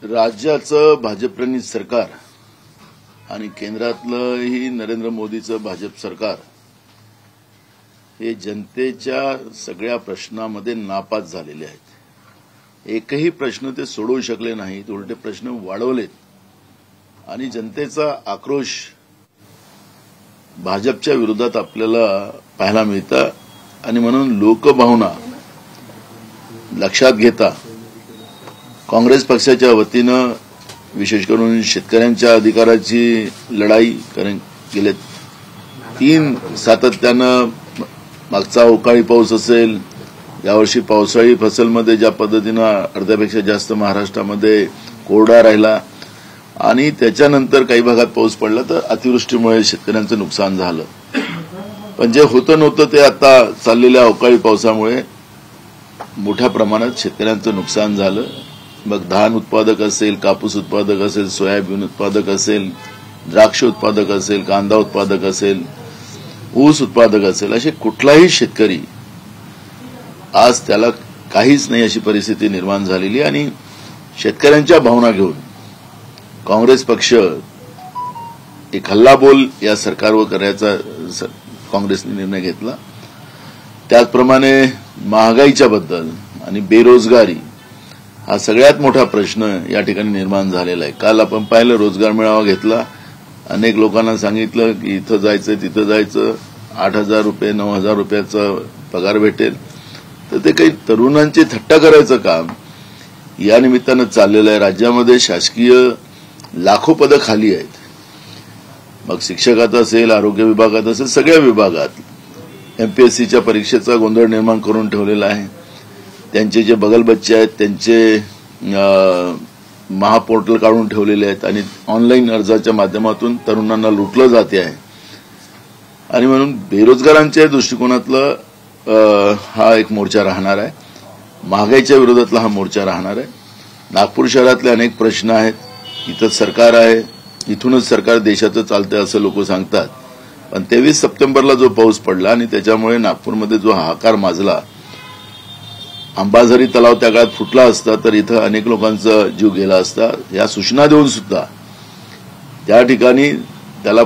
राज्याचं भाजपप्रणित सरकार आणि केंद्रातलंही नरेंद्र मोदीचं भाजप सरकार हे जनतेच्या सगळ्या प्रश्नांमध्ये नापास झालेले आहेत। एकही प्रश्न ते सोडवू शकले नाहीत, उलटे प्रश्न वाढवलेत आणि जनतेचा आक्रोश भाजपच्या विरोधात आपल्याला पाहायला मिळतं। आणि म्हणून लोकभावना लक्षात घेता काँग्रेस पक्षाच्या वतीनं विशेष करून शेतकऱ्यांच्या अधिकाराची लढाई गेले 3 सातत्यानं मागचा अवकाळी पाऊस असेल, यावर्षी पावसाळी फसलमध्ये ज्या पद्धतीनं अर्ध्यापेक्षा जास्त महाराष्ट्रामध्ये कोरडा राहिला आणि त्याच्यानंतर काही भागात पाऊस पडला तर अतिवृष्टीमुळे शेतकऱ्यांचं नुकसान झालं। पण जे होतं नव्हतं ते आता चाललेल्या अवकाळी पावसामुळे मोठ्या प्रमाणात शेतकऱ्यांचं नुकसान झालं। मग धान उत्पादक असेल, कापूस उत्पादक असेल, सोयाबीन उत्पादक असेल, द्राक्ष उत्पादक असेल, कांदा उत्पादक असेल, ऊस उत्पादक असेल, असे कुठलाही शेतकरी आज त्याला काहीच नाही अशी परिस्थिती निर्माण झालेली। आणि शेतकऱ्यांच्या भावना घेऊन काँग्रेस पक्ष एक हल्लाबोल या सरकारवर करायचा काँग्रेसने निर्णय घेतला। त्याचप्रमाणे महागाईच्या बद्दल आणि बेरोजगारी हा सगळ्यात मोठा प्रश्न या ठिकाणी निर्माण झालेला आहे। काल आपण पाहिलं, रोजगार मेळावा घेतला, अनेक लोकांना सांगितलं की इथं जायचं तिथं जायचं, 8,000 रुपये 9,000 रुपयाचा पगार भेटेल, तर ते काही तरुणांची थट्टा करायचं काम या निमित्तानं चाललेलं आहे। राज्यामध्ये शासकीय लाखो पदं खाली आहेत, मग शिक्षकात असेल, आरोग्य विभागात असेल, सगळ्या विभागात एमपीएससीच्या परीक्षेचा गोंधळ निर्माण करून ठेवलेला आहे। त्यांचे जे बगलबच्चे आहेत त्यांचे महापोर्टल काढून ठेवलेले आहेत आणि ऑनलाईन अर्जाच्या माध्यमातून तरुणांना लुटलं जाते आहे। आणि म्हणून बेरोजगारांच्या दृष्टिकोनातलं हा एक मोर्चा राहणार आहे, महागाईच्या विरोधातला हा मोर्चा राहणार आहे। नागपूर शहरातले अनेक प्रश्न आहेत, इथं सरकार आहे, इथूनच सरकार देशाचं चालतंय असं लोक सांगतात, पण 23 सप्टेंबरला जो पाऊस पडला आणि त्याच्यामुळे नागपूरमध्ये जो हाहाकार माजला, अंबाझरी तलाव त्या काळात फुटला असता तर इथं अनेक लोकांचा जीव गेला असता। या सूचना देऊन सुद्धा त्या ठिकाणी त्याला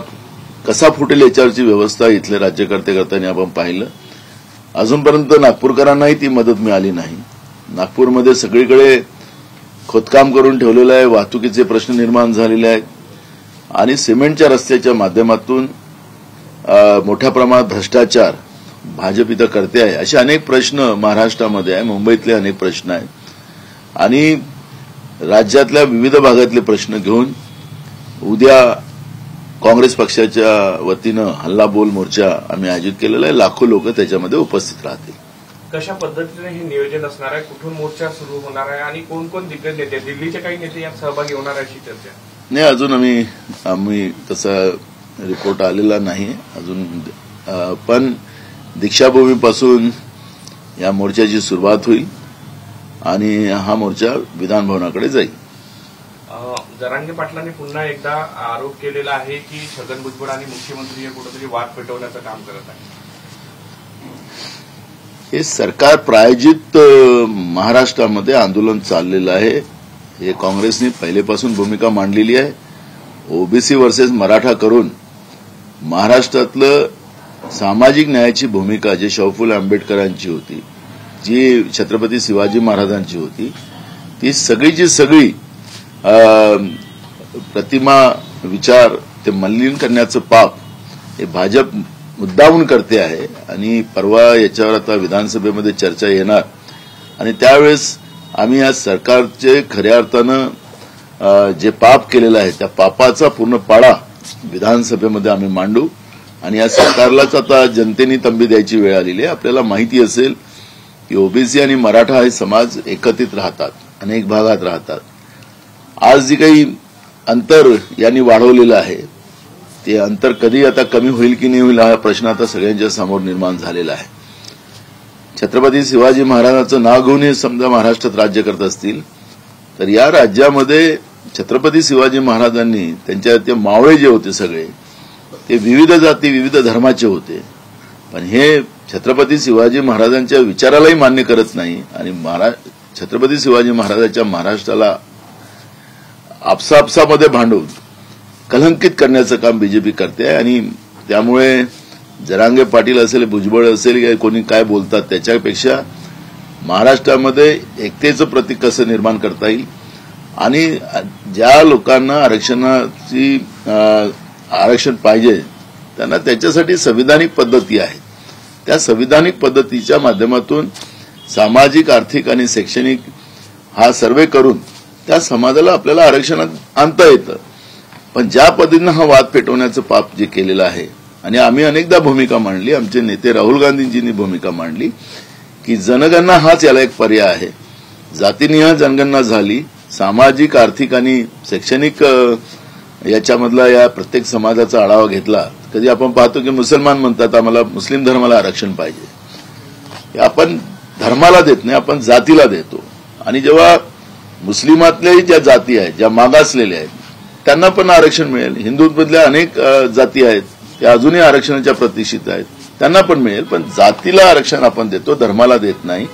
कसा फुटेल याच्यावरची व्यवस्था इथले राज्यकर्ते करताना आपण पाहिलं। अजूनपर्यंत नागपूरकरांनाही ती मदत मिळाली नाही। नागपूरमध्ये सगळीकडे खोदकाम करून ठेवलेलं आहे, वाहतुकीचे प्रश्न निर्माण झालेले आहेत आणि सिमेंटच्या रस्त्याच्या माध्यमातून मोठ्या प्रमाणात भ्रष्टाचार भाजप इथं करते आहे। असे अनेक प्रश्न महाराष्ट्रामध्ये आहे, मुंबईतले अनेक प्रश्न आहेत आणि राज्यातल्या विविध भागातले प्रश्न घेऊन उद्या काँग्रेस पक्षाच्या वतीनं हल्लाबोल मोर्चा आम्ही आयोजित केलेला आहे। लाखो लोक त्याच्यामध्ये उपस्थित राहतील। कशा पद्धतीने हे नियोजन असणार आहे, कुठून मोर्चा सुरू होणार आहे आणि कोण कोण दिग्गज नेते, दिल्लीचे काही नेते यात सहभागी होणार आहे अशी चर्चा नाही। अजून आम्ही तसा रिपोर्ट आलेला नाही अजून, पण दीक्षाभूमीपासून या मोर्चाची सुरुवात होईल आणि हा मोर्चा विधान भवनाकडे जाईल। जरांगे पाटलांनी पुन्हा एकदा आरोप केलेला आहे की छगन भुजबळ आणि मुख्यमंत्री हे कुठेतरी वाद पेटवण्याचं काम करत आहे। हे सरकार प्रायोजित महाराष्ट्रामध्ये आंदोलन चाललेलं आहे, हे काँग्रेसने पहिलेपासून भूमिका मांडलेली आहे। ओबीसी वर्सेस मराठा करून महाराष्ट्रातलं सामाजिक न्यायाची भूमिका जी शाहू फुले आंबेडकरांची होती, जी छत्रपती शिवाजी महाराजांची होती, ती सगळीची सगळी प्रतिमा विचार ते मलिन करण्याचं पाप हे भाजप मुद्दामून करते आहे। आणि परवा याच्यावर आता विधानसभेमध्ये चर्चा येणार आणि त्यावेळेस आम्ही या सरकारचे खऱ्या अर्थानं जे पाप केलेलं आहे त्या पापाचा पूर्ण पाडा विधानसभेमध्ये आम्ही मांडू आणि या सरकारलाच आता जनतेने तंबी द्यायची वेळ आलेली आहे। आपल्याला माहिती असेल की ओबीसी आणि मराठा हे समाज एकत्रित राहतात, अनेक भागात राहतात। आज जी काही अंतर यांनी वाढवलेलं आहे ते अंतर कधी आता कमी होईल की नाही होईल हा प्रश्न आता सगळ्यांच्या समोर निर्माण झालेला आहे। छत्रपती शिवाजी महाराजांचं नाव घेऊन हे समजा महाराष्ट्रात राज्य करत असतील तर या राज्यामध्ये छत्रपती शिवाजी महाराजांनी त्यांच्या ते मावळे जे होते सगळे ते विविध जाती विविध धर्माचे होते, पण हे छत्रपती शिवाजी महाराजांच्या विचारालाही मान्य करत नाही आणि छत्रपती शिवाजी महाराजांच्या महाराष्ट्राला आपसामध्ये भांडून कलंकित करण्याचं काम बीजेपी करते आहे. आणि त्यामुळे जरांगे पाटील असेल, भुजबळ असेल, कोणी काय बोलतात त्याच्यापेक्षा महाराष्ट्रामध्ये एकतेचं प्रतीक कसं निर्माण करता येईल आणि ज्या लोकांना आरक्षण पाहिजे त्यांना त्याच्यासाठी संविधानिक पद्धती आहेत. त्या संविधानिक पद्धतीच्या माध्यमातून सामाजिक, आर्थिक आणि शैक्षणिक हा सर्वे करून त्या समाजाला आपल्याला आरक्षणात आणता येतं. पण ज्या पद्धतीनं हा वाद पेटवण्याचं पाप जे केलेलं आहे आणि आम्ही अनेकदा भूमिका मांडली, आमचे नेते राहुल गांधींजींनी भूमिका मांडली की जनगणना हाच याला एक पर्याय आहे. जातीनिहाय जनगणना झाली, सामाजिक, आर्थिक आणि शैक्षणिक याच्यामधला या प्रत्येक समाजाचा आढावा घेतला. कधी आपण पाहतो की मुसलमान म्हणतात आम्हाला मुस्लिम धर्माला आरक्षण पाहिजे. आपण धर्माला देत नाही, आपण जातीला देतो. आणि जेव्हा मुस्लिमातल्याही ज्या जाती आहेत, ज्या मागासलेल्या आहेत, त्यांना पण आरक्षण मिळेल. हिंदूमधल्या अनेक जाती आहेत त्या अजूनही आरक्षणाच्या प्रतीक्षित आहेत, त्यांना पण मिळेल. पण जातीला आरक्षण आपण देतो, धर्माला देत नाही.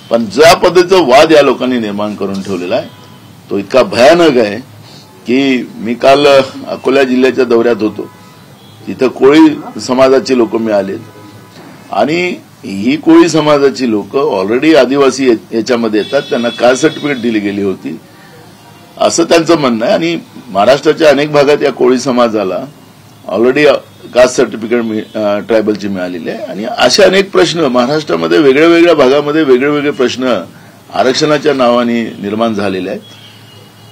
पण ज्या पद्धतीचा वाद या लोकांनी निर्माण करून ठेवलेला आहे तो इतका भयानक आहे की मी काल अकोला जिल्ह्याच्या दौऱ्यात होतो. तिथं कोळी समाजाची लोक मिळालेत आणि ही कोळी समाजाची लोक ऑलरेडी आदिवासी याच्यामध्ये येतात, त्यांना कास्ट सर्टिफिकेट दिली गेली होती असं त्यांचं म्हणणं आहे. आणि महाराष्ट्राच्या अनेक भागात या कोळी समाजाला ऑलरेडी कास्ट सर्टिफिकेट ट्रायबलची मिळालेली आहे. आणि असे अनेक प्रश्न महाराष्ट्रामध्ये वेगळ्या वेगळ्या भागामध्ये वेगळे प्रश्न आरक्षणाच्या नावाने निर्माण झालेले आहेत.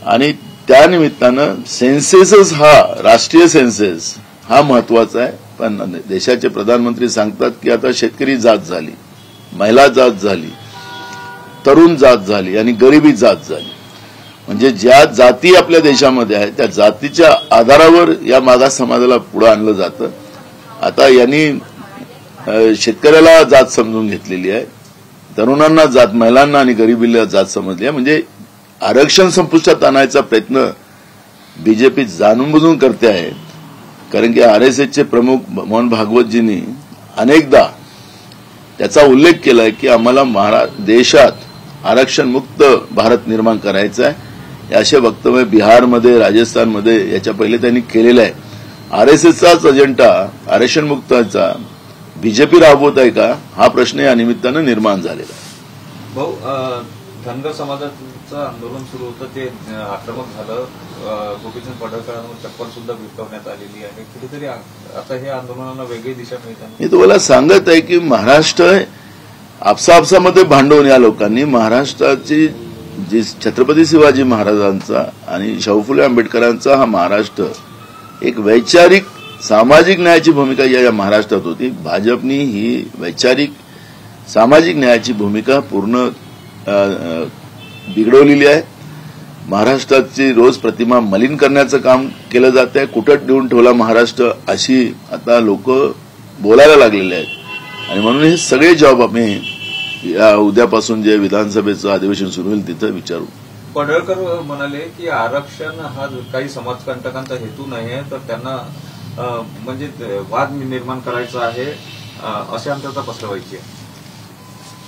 आणि त्या निमित्तानं सेन्सेसच हा राष्ट्रीय सेन्सेस हा महत्वाचा आहे. पण देशाचे प्रधानमंत्री सांगतात की आता शेतकरी जात झाली, महिला जात झाली, तरुण जात झाली आणि गरिबी जात झाली. म्हणजे ज्या जाती आपल्या देशामध्ये आहेत त्या जातीच्या आधारावर या मागास समाजाला पुढे आणलं जातं. आता यांनी शेतकऱ्याला जात समजून घेतलेली आहे, तरुणांना जात, महिलांना आणि गरिबीला जात समजली आहे. म्हणजे आरक्षण संपुष्टात आणायचा प्रयत्न बीजेपी जाणून बुजून करते आहे. कारण की आरएसएसचे प्रमुख मोहन भागवतजींनी अनेकदा त्याचा उल्लेख केलाय की आम्हाला देशात आरक्षण मुक्त भारत निर्माण करायचा आहे. असे वक्तव्य बिहारमध्ये, राजस्थानमध्ये याच्या पहिले त्यांनी केलेलं आहे. आरएसएसचाच अजेंडा आरक्षण मुक्ताचा बीजेपी राबवत आहे का हा प्रश्न या निमित्तानं निर्माण झालेला आहे. भाऊ, धनगर समाजाचं आंदोलन सुरू होतं ते आक्रमक झालं. गोपीचंद पडळकरांवर चप्पल सुद्धा भिरकावण्यात आलेली आहे. कुठेतरी आता हे आंदोलनाला वेगळी दिशा मिळते. मी तुम्हाला सांगत आहे की महाराष्ट्र आपसामध्ये भांडवून या लोकांनी महाराष्ट्राची जी छत्रपती शिवाजी महाराजांचा आणि शाहू फुले आंबेडकरांचा हा महाराष्ट्र एक वैचारिक सामाजिक न्यायाची भूमिका या महाराष्ट्रात होती. भाजपनी ही वैचारिक सामाजिक न्यायाची भूमिका पूर्ण बिघडवलेली आहे. महाराष्ट्राची रोज प्रतिमा मलिन करण्याचं काम केलं जात आहे. कुठं देऊन ठेवला महाराष्ट्र अशी आता लोक बोलायला लागलेले आहेत. आणि म्हणून हे सगळे जॉब आम्ही उद्यापासून जे विधानसभेचं अधिवेशन सुरू होईल तिथं विचारू. पडळकर म्हणाले की आरक्षण हा काही समाजकंटकांचा हेतू नाही आहे, तर त्यांना म्हणजे वाद निर्माण करायचा आहे अशी आमच्याचा पसरवायची आहे.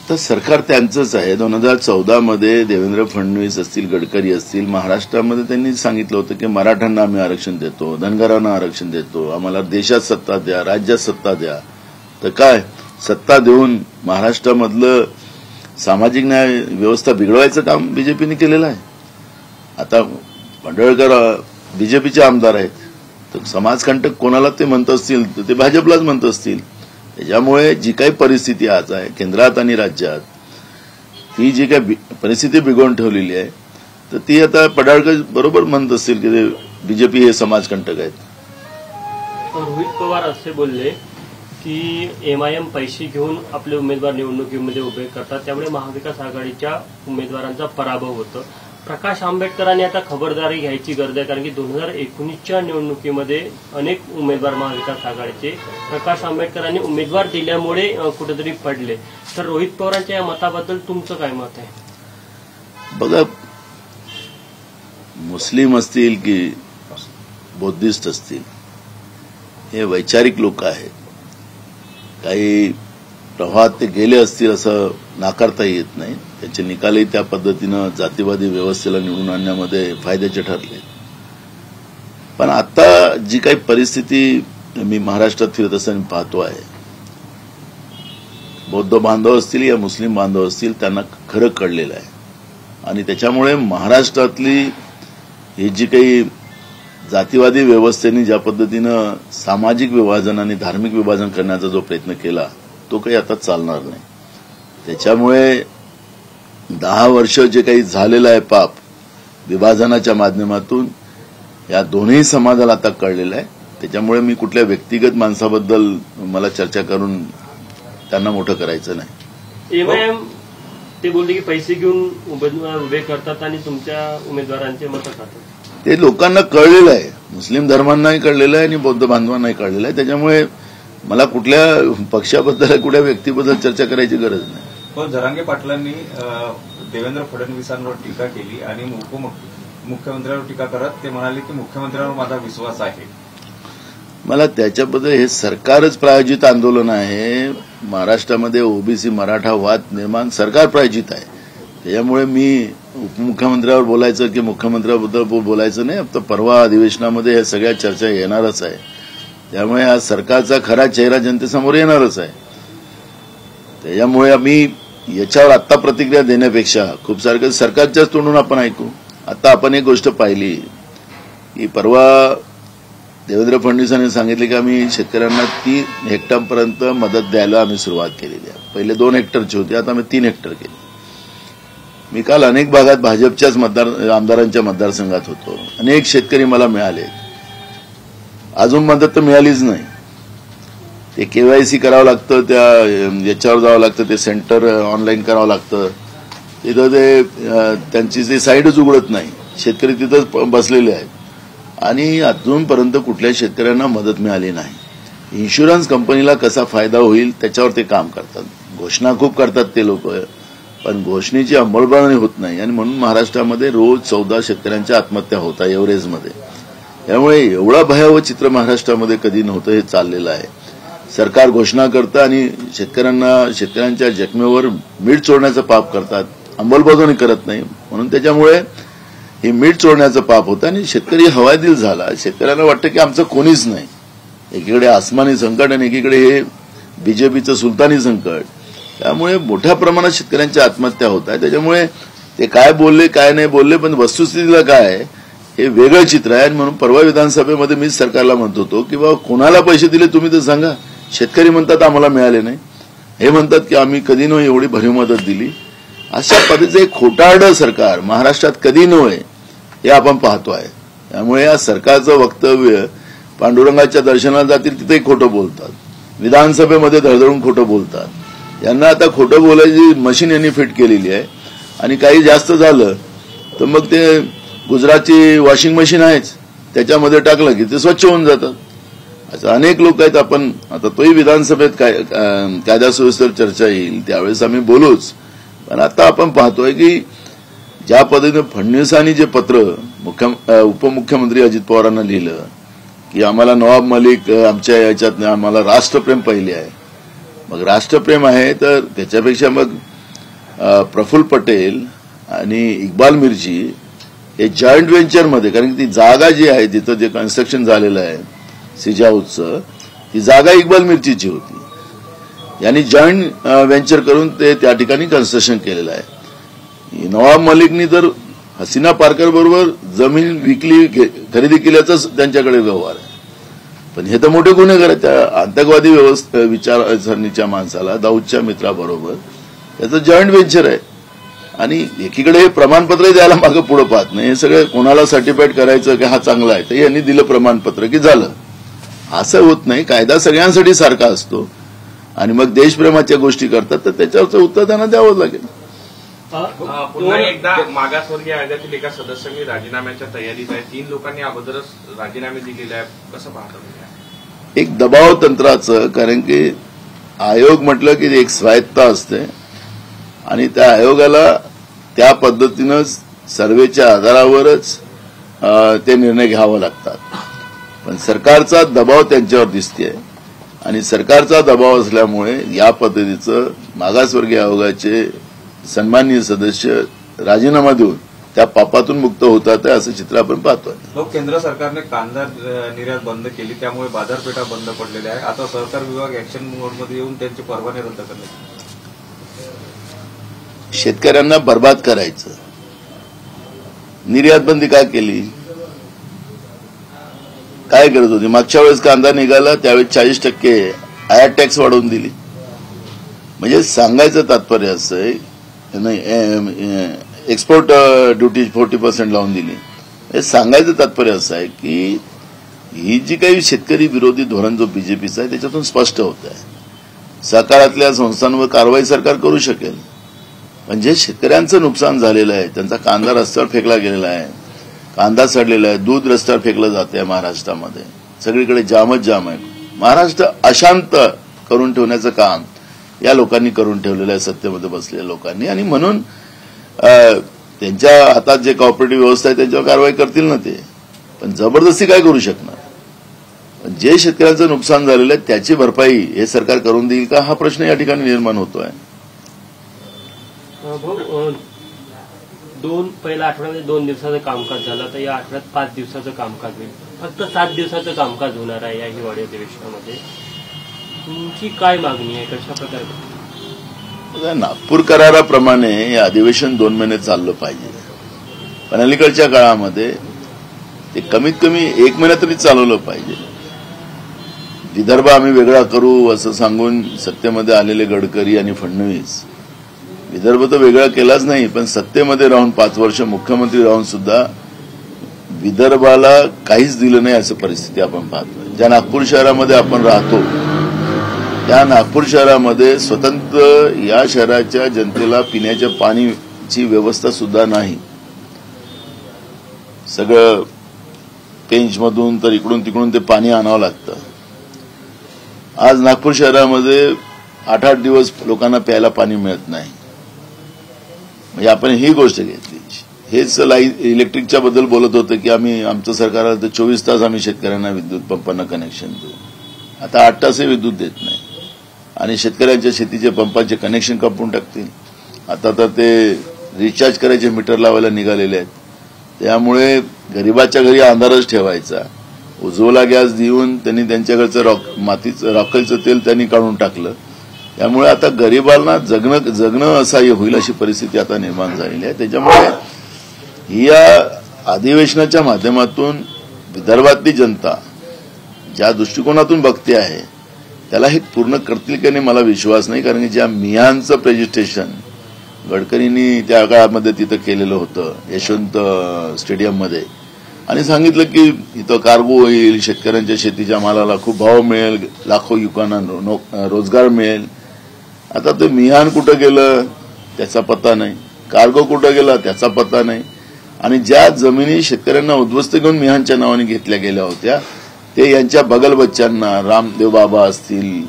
तर सरकार त्यांचंच आहे. 2014 मध्ये देवेंद्र फडणवीस असतील, गडकरी असतील, महाराष्ट्रामध्ये त्यांनी सांगितलं होतं की मराठ्यांना आम्ही आरक्षण देतो, धनगरांना आरक्षण देतो, आम्हाला देशात सत्ता द्या, राज्यात सत्ता द्या. तर काय सत्ता देऊन महाराष्ट्रामधलं सामाजिक न्याय व्यवस्था बिघडवायचं काम बीजेपीने केलेलं आहे. आता पडळकर बीजेपीचे आमदार आहेत, तर समाजकंटक कोणाला ते म्हणत असतील तर ते भाजपलाच म्हणत असतील. त्याच्यामुळे जी काही परिस्थिती आज आहे केंद्रात आणि राज्यात, ती जी काही परिस्थिती बिघडवून ठेवलेली आहे, तर ती आता पडळकर बरोबर म्हणत असतील की बीजेपी हे समाजकंटक आहेत. रोहित पवार असे बोलले की एमआयएम पैसे घेऊन आपले उमेदवार निवडणुकीमध्ये उभे करतात, त्यामुळे महाविकास आघाडीच्या उमेदवारांचा पराभव होतो. प्रकाश आंबेडकरांनी आता खबरदारी घ्यायची गरज आहे, कारण की 2019च्या निवडणुकीमध्ये अनेक उमेदवार महाविकास आघाडीचे प्रकाश आंबेडकरांनी उमेदवार दिल्यामुळे कुठेतरी पडले. तर रोहित पवारांच्या या मताबद्दल तुमचं काय मत आहे? बघा, मुस्लिम असतील की बौद्धिस्ट असतील, हे वैचारिक लोक आहेत. काही प्रवाहात ते गेले असतील असं नाकारता येत नाही. त्याचे निकालही त्या पद्धतीनं जातीवादी व्यवस्थेला निवडून आणण्यामध्ये फायद्याचे ठरले. पण आता जी काही परिस्थिती मी महाराष्ट्रात फिरत असताना पाहतो आहे, बौद्ध बांधव असतील या मुस्लिम बांधव असतील त्यांना खरं कळलेलं आहे. आणि त्याच्यामुळे महाराष्ट्रातली ही जी काही जातीवादी व्यवस्थेने ज्या पद्धतीनं सामाजिक विभाजन आणि धार्मिक विभाजन करण्याचा जो प्रयत्न केला तो काही आता चालणार नाही. त्याच्यामुळे 10 वर्ष जे काही झालेलं आहे पाप विभाजनाच्या माध्यमातून या दोन्ही समाजाला आता कळलेलं आहे. त्याच्यामुळे मी कुठल्या व्यक्तिगत माणसाबद्दल मला चर्चा करून त्यांना मोठं करायचं नाही. एमआयएम ते बोलले की पैसे घेऊन उभे करतात आणि तुमच्या उमेदवारांचे मतं खातात. ते लोकांना कळलेलं आहे, मुस्लिम धर्मांनाही कळलेलं आहे आणि बौद्ध बांधवांनाही कळलेलं आहे. त्याच्यामुळे मला कुठल्या पक्षाबद्दल कुठल्या व्यक्तीबद्दल चर्चा करायची गरज नाही. पण जरांगे पाटलांनी देवेंद्र फडणवीसांवर टीका केली आणि उपमुख्यमंत्र्यांवर टीका करत ते म्हणाले की मुख्यमंत्र्यांवर माझा विश्वास आहे. मला त्याच्याबद्दल हे सरकारच प्रायोजित आंदोलन आहे. महाराष्ट्रामध्ये ओबीसी मराठा वाद निर्माण सरकार प्रायोजित आहे. त्याच्यामुळे मी उपमुख्यमंत्र्यावर बोलायचं की मुख्यमंत्र्याबद्दल बोलायचं नाही. आता परवा अधिवेशनामध्ये या सगळ्या चर्चा येणारच आहे. त्यामुळे आज सरकारचा खरा चेहरा जनतेसमोर येणारच आहे. त्याच्यामुळे आम्ही याच्यावर आत्ता प्रतिक्रिया देण्यापेक्षा खूप सारखं सरकारच्याच तोंडून आपण ऐकू. आता आपण एक गोष्ट पाहिली की परवा देवेंद्र फडणवीसांनी सांगितले की आम्ही शेतकऱ्यांना 3 हेक्टरपर्यंत मदत द्यायला आम्ही सुरुवात केलेली आहे. पहिले 2 हेक्टरची होती, आता आम्ही 3 हेक्टर केली. मी काल अनेक भागात भाजपच्याच आमदारांच्या मतदारसंघात होतो. अनेक शेतकरी मला मिळाले. अजून मदत तर मिळालीच नाही. ते केवायसी करावं लागतं, त्या याच्यावर जावं लागतं, ते सेंटर ऑनलाईन करावं लागतं. तिथं ते त्यांची ते साईटच उघडत नाही. शेतकरी तिथंच बसलेले आहेत आणि अजूनपर्यंत कुठल्या शेतकऱ्यांना मदत मिळाली नाही. इन्शुरन्स कंपनीला कसा फायदा होईल त्याच्यावर ते काम करतात. घोषणा खूप करतात ते लोक, पण घोषणेची अंमलबजावणी होत नाही. आणि म्हणून महाराष्ट्रामध्ये रोज 14 शेतकऱ्यांच्या आत्महत्या होत आहे एव्हरेजमध्ये. त्यामुळे एवढं भयावह चित्र महाराष्ट्रामध्ये कधी नव्हतं हे चाललेलं आहे. सरकार घोषणा करतं आणि शेतकऱ्यांच्या जखमेवर मीठ चोळण्याचं पाप करतात, अंमलबजावणी करत नाही. म्हणून त्याच्यामुळे हे मीठ चोळण्याचं पाप होतं आणि शेतकरी हवालदिल झाला. शेतकऱ्यांना वाटतं की आमचं कोणीच नाही. एकीकडे आसमानी संकट आणि एकीकडे हे बीजेपीचं सुलतानी संकट. त्यामुळे मोठ्या प्रमाणात शेतकऱ्यांच्या आत्महत्या होत आहे. त्याच्यामुळे ते काय बोलले काय नाही बोलले, पण वस्तुस्थितीला काय आहे हे वेगळं चित्र आहे. आणि म्हणून परवा विधानसभेमध्ये मीच सरकारला म्हणत होतो की बाबा कोणाला पैसे दिले तुम्ही तर सांगा. शेतकरी म्हणतात आम्हाला मिळाले नाही, हे म्हणतात की आम्ही कधी नव्हे एवढी भरीव मदत दिली. अशा पद्धतीचं एक खोटारडं सरकार महाराष्ट्रात कधी नव्हे हे आपण पाहतो आहे. त्यामुळे या सरकारचं वक्तव्य पांडुरंगाच्या दर्शनाला जातील तिथेही खोटं बोलतात, विधानसभेमध्ये धडधडून खोटं बोलतात. यांना आता खोटं बोलायची मशीन यांनी फिट केलेली आहे. आणि काही जास्त झालं तर मग ते गुजरातची वॉशिंग मशीन आहेच, त्याच्यामध्ये टाकलं की ते स्वच्छ होऊन जातात. असं अनेक लोक आहेत. आपण आता तोही विधानसभेत कायदा सुव्यवस्थेवर चर्चा येईल त्यावेळेस आम्ही बोलूच. पण आता आपण पाहतोय की ज्या पद्धतीने फडणवीसांनी जे पत्र उपमुख्यमंत्री अजित पवारांना लिहिलं की आम्हाला नवाब मलिक आमच्या याच्यात आम्हाला राष्ट्रप्रेम पहिले आहे. मग राष्ट्रप्रेम आहे तर त्याच्यापेक्षा मग प्रफुल्ल पटेल आणि इक्बाल मिर्ची हे जॉईंट व्हेंचरमध्ये, कारण की ती जागा जी आहे तिथं जे कन्स्ट्रक्शन झालेलं आहे सिजाऊचं, ती जागा इक्बाल मिर्चीची होती. यांनी जॉईंट व्हेंचर करून ते त्या ठिकाणी कन्स्ट्रक्शन केलेलं आहे. नवाब मलिकनी तर हसीना पारकर बरोबर जमीन विकली खरेदी केल्याचा त्यांच्याकडे व्यवहार आहे. पण हे तर मोठे गुन्हेगार आहेत. त्या आतंकवादी विचारसरणीच्या माणसाला दाऊदच्या मित्राबरोबर त्याचं जॉईंट व्हेंचर आहे. आणि एकीकडे हे प्रमाणपत्र द्यायला मागं पुढे पाहत नाही. हे सगळं कोणाला सर्टिफाईड करायचं की हा चांगला आहे तर यांनी दिलं प्रमाणपत्र की झालं. असं होत नाही. कायदा सगळ्यांसाठी सारखा असतो आणि मग देशप्रेमाच्या गोष्टी करतात तर त्याच्यावरचं उत्तर त्यांना द्यावंच लागेल. पुन्हा एकदा मागासवर्गीय आयोगातील एका सदस्यांनी राजीनाम्याच्या तयारीत आहे. 3 लोकांनी अगोदरच राजीनामे दिलेले आहे. कसं पाहता? एक दबाव तंत्राचं, कारण की आयोग म्हटलं की एक स्वायत्ता असते आणि त्या आयोगाला त्या पद्धतीनं सर्वेच्या आधारावरच ते निर्णय घ्यावे लागतात. पण सरकारचा दबाव त्यांच्यावर दिसतेय आणि सरकारचा दबाव असल्यामुळे या पद्धतीचं मागासवर्गीय आयोगाचे सन्माननीय सदस्य राजीनामा देऊन त्या पापातून मुक्त होतात असं चित्र आपण पाहतोय. केंद्र सरकारने कांदा निर्यात बंद केली, त्यामुळे बाजारपेठा बंद पडलेल्या आहे. आता सहकार विभाग ऍक्शन मोडमध्ये येऊन त्यांचे परवाने रद्द करण्यात. शेतकऱ्यांना बर्बाद करायचं, निर्यात बंदी काय केली, काय करत होती? मागच्या वेळेस कांदा निघाला त्यावेळेस 40% आयात टॅक्स वाढवून दिली. म्हणजे सांगायचं तात्पर्य असं आहे, एक्सपोर्ट ड्युटी 40% लावून दिली. हे सांगायचं तात्पर्य असं आहे की ही जी काही शेतकरी विरोधी धोरण जो बीजेपीचा आहे त्याच्यातून स्पष्ट होत आहे. सहकारातल्या संस्थांवर कारवाई सरकार करू शकेल, पण जे शेतकऱ्यांचं नुकसान झालेलं आहे, त्यांचा कांदा रस्त्यावर फेकला गेलेला आहे, कांदा सडलेला आहे, दूध रस्त्यावर फेकलं जाते महाराष्ट्रामध्ये, सगळीकडे जामच जाम आहे. महाराष्ट्र अशांत करून ठेवण्याचं काम या लोकांनी करून ठेवलेलं आहे, सत्तेमध्ये बसलेल्या लोकांनी. आणि म्हणून त्यांच्या हातात जे कॉपरेटिव्ह व्यवस्था आहे त्यांच्यावर कारवाई करतील ना ते, पण जबरदस्ती काय करू शकणार? पण जे शेतकऱ्यांचं नुकसान झालेलं आहे त्याची भरपाई हे सरकार करून देईल का, हा प्रश्न या ठिकाणी निर्माण होतोय. पहिल्या आठवड्यामध्ये 2 दिवसाचं कामकाज झालं, तर या आठवड्यात 5 दिवसाचं कामकाज होईल. फक्त 7 दिवसाचं कामकाज होणार आहे या हिवाळी अधिवेशनामध्ये. तुमची काय मागणी आहे, कशा प्रकारे? नागपूर कराराप्रमाणे हे अधिवेशन 2 महिने चाललं पाहिजे, पण अलीकडच्या काळामध्ये ते कमीत कमी 1 महिना तरी चालवलं पाहिजे. विदर्भ आम्ही वेगळा करू असं सांगून सत्तेमध्ये आलेले गडकरी आणि फडणवीस, विदर्भ तर वेगळा केलाच नाही, पण सत्तेमध्ये राहून 5 वर्ष मुख्यमंत्री राहून सुद्धा विदर्भाला काहीच दिलं नाही असं परिस्थिती आपण पाहतोय. ज्या नागपूर शहरामध्ये आपण राहतो त्या नागपूर शहरामध्ये स्वतंत्र या शहराच्या जनतेला पिण्याच्या पाण्याची व्यवस्था सुद्धा नाही. सगळं पेंचमधून तर इकडून तिकडून ते पाणी आणावं लागतं. आज नागपूर शहरामध्ये 8-8 दिवस लोकांना प्यायला पाणी मिळत नाही. म्हणजे आपण ही गोष्ट घेतली. हेच इलेक्ट्रिकच्या बद्दल बोलत होतं की आम्ही आमचं सरकार आलं तर 24 तास आम्ही शेतकऱ्यांना विद्युत पंपांना कनेक्शन देऊ. आता 8 तासही विद्युत देत नाही आणि शेतकऱ्यांच्या शेतीच्या पंपांचे कनेक्शन कापून टाकतील. आता तर ते रिचार्ज करायचे मीटर लावायला निघालेले आहेत. त्यामुळे गरिबाच्या घरी अंधारच ठेवायचा. उज्ज्वला गॅस देऊन त्यांनी त्यांच्याकडचं मातीचं राखेचं तेल त्यांनी काढून टाकलं. त्यामुळे आता गरिबांना जगणं असह्य होईल अशी परिस्थिती आता निर्माण झालेली आहे. त्याच्यामुळे या अधिवेशनाच्या माध्यमातून विदर्भातली जनता ज्या दृष्टिकोनातून बघते आहे त्याला हे पूर्ण करतील की नाही मला विश्वास नाही. कारण की ज्या मिहानचं प्रेझेंटेशन गडकरींनी त्या काळामध्ये तिथं केलेलं होतं यशवंत स्टेडियममध्ये आणि सांगितलं की इथं कार्गो होईल, शेतकऱ्यांच्या शेतीच्या मालाला खूप भाव मिळेल, लाखो युवकांना रोजगार मिळेल. आता ते मिहान कुठं गेलं त्याचा पत्ता नाही, कार्गो कुठं गेला त्याचा पत्ता नाही. आणि ज्या जमिनी शेतकऱ्यांना उद्ध्वस्त घेऊन मिहानच्या नावाने घेतल्या गेल्या होत्या ते यांच्या बगल बच्चांना, रामदेव बाबा असतील,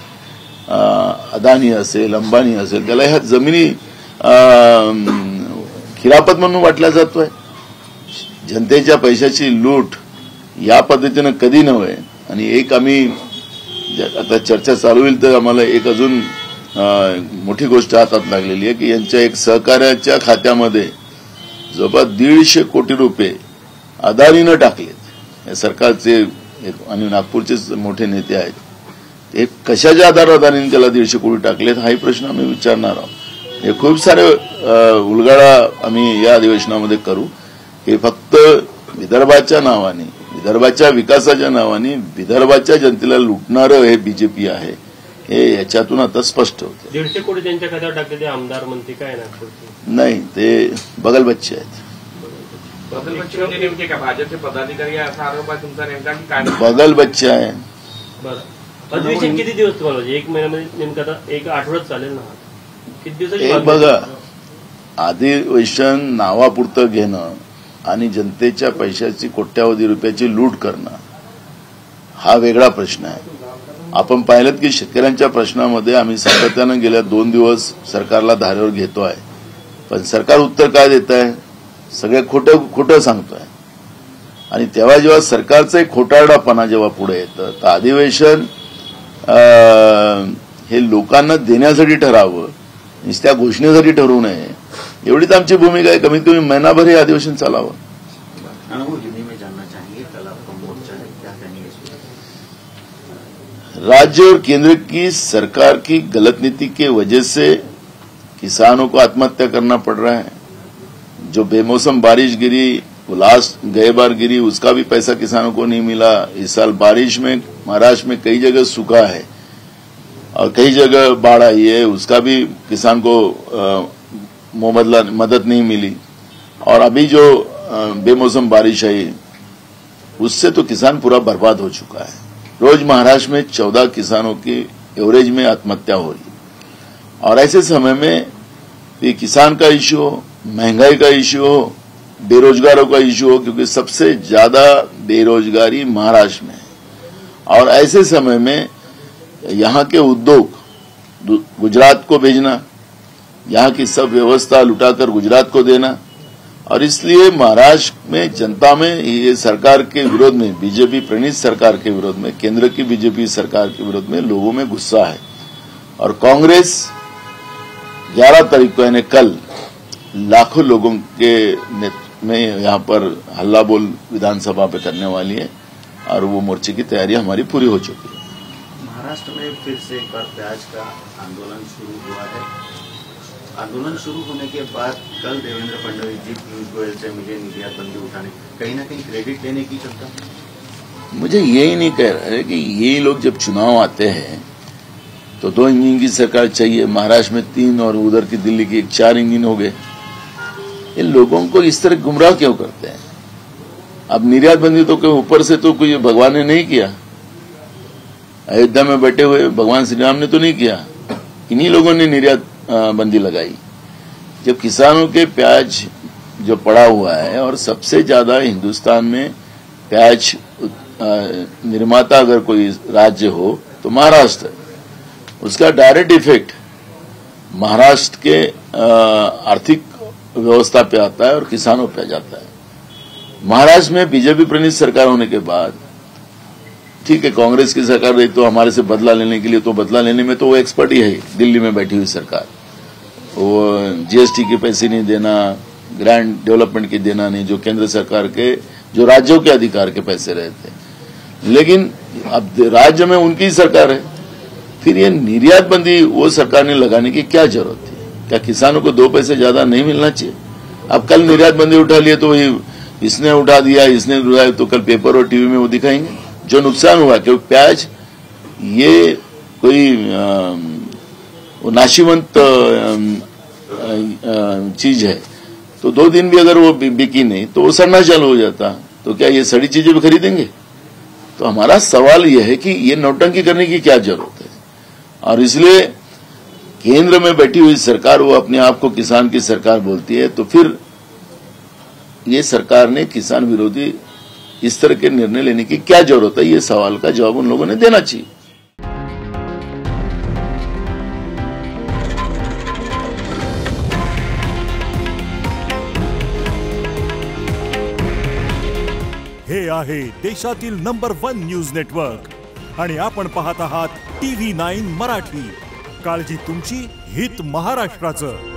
अदानी असेल, अंबानी असेल, त्याला ह्या जमिनी खिरापत म्हणून वाटल्या जातोय. जनतेच्या पैशाची लूट या पद्धतीनं कधी नव्हे. आणि एक आम्ही आता चर्चा चालू होईल तर आम्हाला एक अजून मोठी गोष्ट हातात लागलेली आहे की यांच्या एक सहकार्याच्या खात्यामध्ये जवळपास 150 कोटी रुपये अदानीनं टाकलेत. या सरकारचे आणि नागपूरचे मोठे नेते आहेत. ते कशाच्या आधारावर अदानीने त्याला 150 कोटी टाकलेत हाही प्रश्न आम्ही विचारणार आहोत. हे खूप सारे उलगडा आम्ही या अधिवेशनामध्ये करू. हे फक्त विदर्भाच्या नावाने, विदर्भाच्या विकासाच्या नावाने विदर्भाच्या जनतेला लुटणारं हे बीजेपी आहे हे याच्यातून आता स्पष्ट होतं. 150 कोटी त्यांच्या खात्यावर टाकले ते आमदार म्हणते काय नागपूरचे? नाही, ते बगलबच्चे आहेत. बगलबच्चे म्हणजे नेमके काय भाजपचे पदाधिकारी असा आरोप आहे तुमचा नेमका की काय? बगलबच्चे आहे. बरं, अधिवेशन किती दिवस तुम्हाला? 1 महिन्यामध्ये नेमकं आता 1 आठवड्यात चालेल ना? किती दिवसाची? एक बघा, अधिवेशन नावापुरतं घेणं आणि जनतेच्या पैशाची कोट्यावधी रुपयाची लूट करणं हा वेगळा प्रश्न आहे. आपण पाहिलं की शेतकऱ्यांच्या प्रश्नामध्ये आम्ही सातत्यानं गेल्या 2 दिवस सरकारला धारेवर घेतोय, पण सरकार उत्तर काय देत आहे? सगळे खोटं सांगतोय. आणि तेव्हा जेव्हा सरकारचं एक खोटारडापणा जेव्हा पुढे येतं तर अधिवेशन हे लोकांना देण्यासाठी ठरावं, नुसत्या घोषणेसाठी ठरवू नये, एवढीच आमची भूमिका आहे. कमीत कमी महिनाभर हे अधिवेशन चालावं. राज्य और केंद्र की सरकार की गलत नीति के वजह से किसानों को आत्महत्या करना पड़ रहा है. जो बेमौसम बारिश गिरी, वो लास्ट गए बार गिरी, उसका भी पैसा किसानों को नहीं मिला. इस साल बारिश में महाराष्ट्र में कई जगह सूखा है और कई जगह बाढ़ आई है, उसका भी किसान को मदद नहीं मिली. और अभी जो बेमौसम बारिश आई उससे तो किसान पूरा बर्बाद हो चुका है. रोज महाराष्ट्र में 14 किसानों की एवरेज में आत्महत्या हो रही. और ऐसे समय में ये किसान का इश्यू हो, महंगाई का इश्यू हो, बेरोजगारों का इश्यू हो, क्योंकि सबसे ज्यादा बेरोजगारी महाराष्ट्र में है. और ऐसे समय में यहाँ के उद्योग गुजरात को भेजना, यहाँ की सब व्यवस्था लुटाकर गुजरात को देना. और इसलिए महाराष्ट्र में जनता में ये सरकार के विरोध में, बीजेपी प्रणीत सरकार के विरोध में, केंद्र की बीजेपी सरकार के विरोध में लोगों में गुस्सा है. और कांग्रेस 11 तारीख को यानी कल लाखों लोगों के नेतृत्व में यहाँ पर हल्ला बोल विधानसभा पे करने वाली है. और वो मोर्चे की तैयारी हमारी पूरी हो चुकी है. महाराष्ट्र में फिर से एक बार प्याज का आंदोलन शुरू हुआ है. आंदोलन शुरू होने के बाद कल देवेंद्र फडणवीस जी पीयूष गोयल से मिले निर्यात बंदी उठाने, कहीं ना कहीं क्रेडिट लेने की चलता. मुझे यही नहीं कह रहे कि ये लोग जब चुनाव आते हैं तो 2 इंजन की सरकार चाहिए. महाराष्ट्र में 3 और उधर की दिल्ली की 4 इंजन हो गए. ये लोगों को इस तरह गुमराह क्यों करते हैं? अब निर्यात बंदी तो कोई ऊपर से तो कोई भगवान ने नहीं किया, अयोध्या में बैठे हुए भगवान श्री राम ने तो नहीं किया, इन्हीं लोगों ने निर्यात बंदी लगाई. जब किसानों के प्याज जो पड़ा हुआ है और सबसे ज्यादा हिंदुस्तान में प्याज निर्माता अगर कोई राज्य हो तो महाराष्ट्र है, उसका डायरेक्ट इफेक्ट महाराष्ट्र के आर्थिक व्यवस्था पे आता है और किसानों पे जाता है. महाराष्ट्र में बीजेपी प्रणीत सरकार होने के बाद, ठीक है कांग्रेस की सरकार रही तो हमारे से बदला लेने के लिए, तो बदला लेने में तो वो एक्सपर्ट ही है. दिल्ली में बैठी हुई सरकार, वो जीएसटी के पैसे नहीं देना, ग्रांड डेवलपमेंट के देना नहीं, जो केंद्र सरकार के, जो राज्यों के अधिकार के पैसे रहते. लेकिन अब राज्य में उनकी सरकार है, फिर ये निर्यात बंदी वो सरकार ने लगाने की क्या जरूरत थी? क्या किसानों को 2 पैसे ज्यादा नहीं मिलना चाहिए? अब कल निर्यात बंदी उठा लिए तो वही इसने उठा दिया, इसने उठाया, तो कल पेपर और टीवी में वो दिखाएंगे जो नुकसान हुआ. क्योंकि प्याज ये कोई वो नाशीवंत चीज है, तो 2 दिन भी अगर वो बिकी नहीं तो वो सड़ना चालू हो जाता. तो क्या ये सड़ी चीजें भी खरीदेंगे? तो हमारा सवाल यह है कि ये नौटंकी करने की क्या जरूरत है? और इसलिए केंद्र में बैठी हुई सरकार वो अपने आप को किसान की सरकार बोलती है, तो फिर ये सरकार ने किसान विरोधी इस तरह के निर्णय लेने की क्या जरूरत है? ये सवाल का जवाब उन लोगों ने देना चाहिए. हे आहे देशातील नंबर 1 न्यूज नेटवर्क आणि आपण पाहत आहात TV9 मराठी. काळजी तुमची, हित महाराष्ट्राचं.